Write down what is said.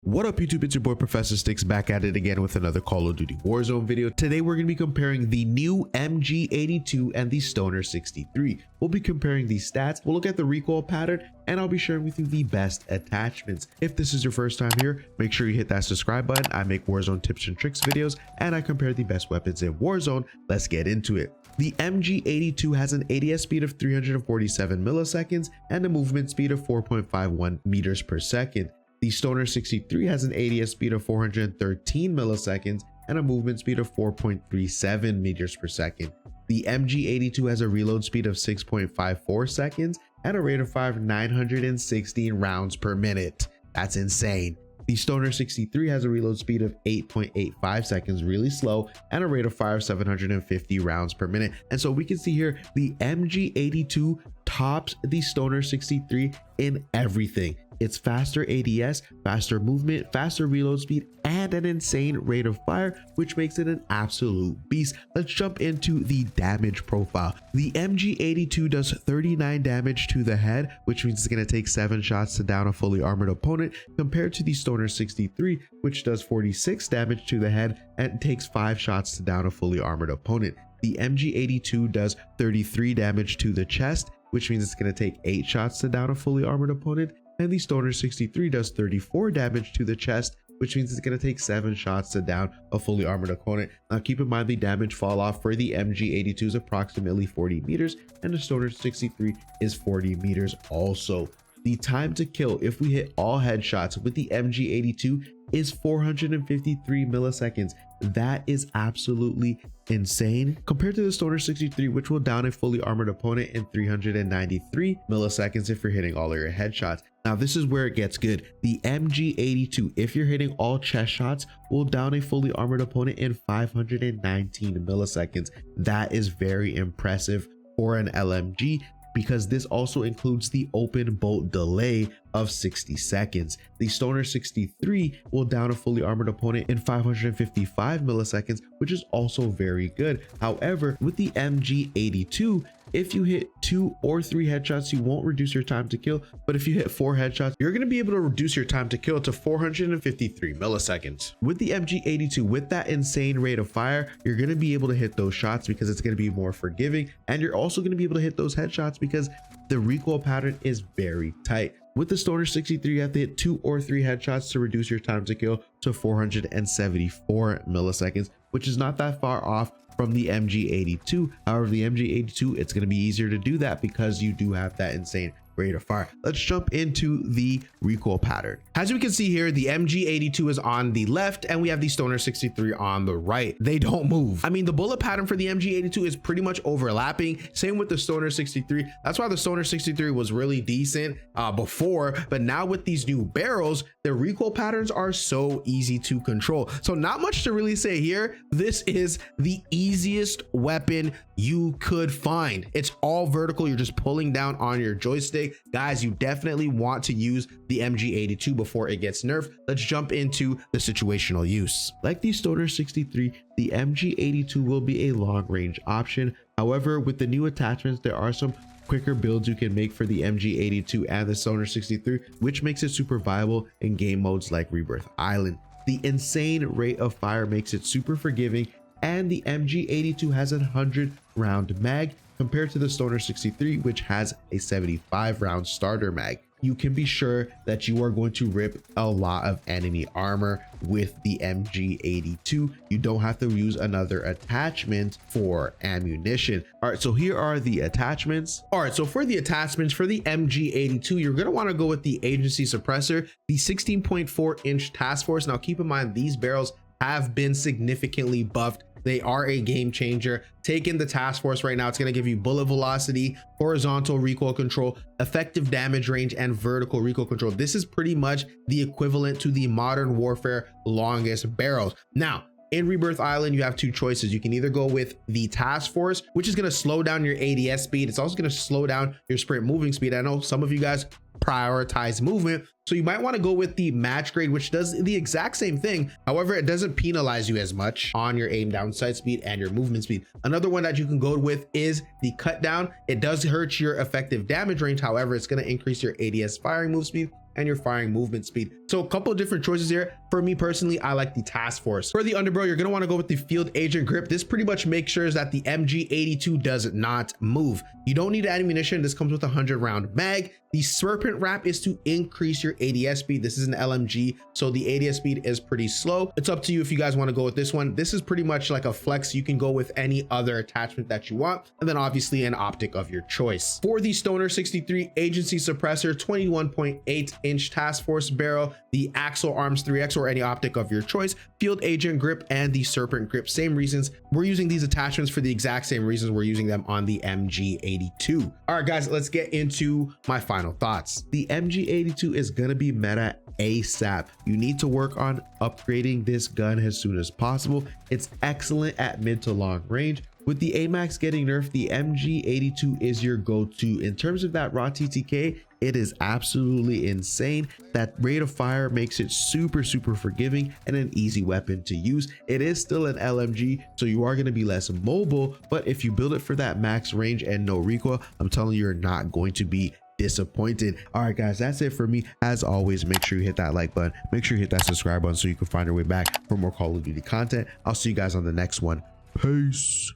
What up YouTube, it's your boy ProfessorStix back at it again with another Call of Duty Warzone video. Today we're going to be comparing the new MG82 and the STONER 63. We'll be comparing these stats, we'll look at the recoil pattern, and I'll be sharing with you the best attachments. If this is your first time here, make sure you hit that subscribe button. I make Warzone tips and tricks videos and I compare the best weapons in Warzone. Let's get into it. The MG82 has an ADS speed of 347 milliseconds and a movement speed of 4.51 meters per second. The STONER 63 has an ADS speed of 413 milliseconds and a movement speed of 4.37 meters per second. The MG82 has a reload speed of 6.54 seconds and a rate of fire of 916 rounds per minute. That's insane. The STONER 63 has a reload speed of 8.85 seconds, really slow, and a rate of fire of 750 rounds per minute. And so we can see here the MG82 tops the STONER 63 in everything. It's faster ADS, faster movement, faster reload speed, and an insane rate of fire, which makes it an absolute beast. Let's jump into the damage profile. The MG82 does 39 damage to the head, which means it's going to take 7 shots to down a fully armored opponent, compared to the STONER 63, which does 46 damage to the head and takes 5 shots to down a fully armored opponent. The MG82 does 33 damage to the chest, which means it's going to take 8 shots to down a fully armored opponent. And the STONER 63 does 34 damage to the chest, which means it's going to take 7 shots to down a fully armored opponent. Now keep in mind the damage fall off for the MG82 is approximately 40 meters and the STONER 63 is 40 meters also. The time to kill if we hit all headshots with the MG82 is 453 milliseconds. That is absolutely insane compared to the STONER 63, which will down a fully armored opponent in 393 milliseconds if you're hitting all of your headshots. Now this is where it gets good. The MG82, if you're hitting all chest shots, will down a fully armored opponent in 519 milliseconds. That is very impressive for an LMG, because this also includes the open bolt delay of 60 seconds. The STONER 63 will down a fully armored opponent in 555 milliseconds, which is also very good. However, with the MG82, if you hit 2 or 3 headshots, you won't reduce your time to kill. But if you hit 4 headshots, you're going to be able to reduce your time to kill to 453 milliseconds. With the MG82, with that insane rate of fire, you're going to be able to hit those shots because it's going to be more forgiving. And you're also going to be able to hit those headshots because the recoil pattern is very tight. With the STONER 63, you have to hit 2 or 3 headshots to reduce your time to kill to 474 milliseconds, which is not that far off from the MG82. However, the MG82, it's going to be easier to do that because you do have that insane rate of fire. Let's jump into the recoil pattern. As we can see here, the MG82 is on the left and we have the STONER 63 on the right. They don't move. I mean, the bullet pattern for the MG82 is pretty much overlapping. Same with the STONER 63. That's why the STONER 63 was really decent before, but now with these new barrels, the recoil patterns are so easy to control. So not much to really say here. This is the easiest weapon you could find. It's all vertical. You're just pulling down on your joystick. Guys, you definitely want to use the MG82 before it gets nerfed. Let's jump into the situational use. Like the STONER 63, the MG82 will be a long range option. However, with the new attachments, there are some quicker builds you can make for the MG82 and the STONER 63, which makes it super viable in game modes like Rebirth Island. The insane rate of fire makes it super forgiving, and the MG82 has a 100 round mag compared to the STONER 63, which has a 75 round starter mag. You can be sure that you are going to rip a lot of enemy armor with the MG82. You don't have to use another attachment for ammunition. All right, so here are the attachments. All right, so for the attachments for the MG82, you're gonna wanna go with the agency suppressor, the 16.4 inch task force. Now keep in mind, these barrels have been significantly buffed. They are a game changer. Take in the task force right now. It's going to give you bullet velocity, horizontal recoil control, effective damage range, and vertical recoil control. This is pretty much the equivalent to the modern warfare longest barrels. Now, in Rebirth Island, you have 2 choices. You can either go with the task force, which is going to slow down your ADS speed. It's also going to slow down your sprint moving speed. I know some of you guys prioritize movement, so you might want to go with the match grade, which does the exact same thing. However, it doesn't penalize you as much on your aim down sight speed and your movement speed. Another one that you can go with is the cut down. It does hurt your effective damage range. However, it's going to increase your ADS firing move speed and your firing movement speed. So a couple of different choices here. For me personally, I like the task force. For the underbarrel, you're going to want to go with the field agent grip. This pretty much makes sure that the MG82 does not move. You don't need ammunition. This comes with a 100-round mag. The serpent wrap is to increase your ADS speed. This is an LMG, so the ADS speed is pretty slow. It's up to you if you guys want to go with this one. This is pretty much like a flex. You can go with any other attachment that you want, and then obviously an optic of your choice. For the Stoner 63 agency suppressor, 21.8-inch task force barrel, the Axle Arms 3X or any optic of your choice, field agent grip, and the serpent grip. Same reasons. We're using these attachments for the exact same reasons we're using them on the MG82. All right, guys, let's get into my final thoughts. The MG82 is gonna be meta ASAP. You need to work on upgrading this gun as soon as possible. It's excellent at mid to long range. With the AMAX getting nerfed, the MG82 is your go-to. In terms of that raw TTK, it is absolutely insane. That rate of fire makes it super forgiving and an easy weapon to use. It is still an LMG, so you are going to be less mobile, but if you build it for that max range and no recoil, I'm telling you, you're not going to be disappointed. All right, guys, that's it for me. As always, make sure you hit that like button, make sure you hit that subscribe button so you can find your way back for more Call of Duty content. I'll see you guys on the next one. Peace.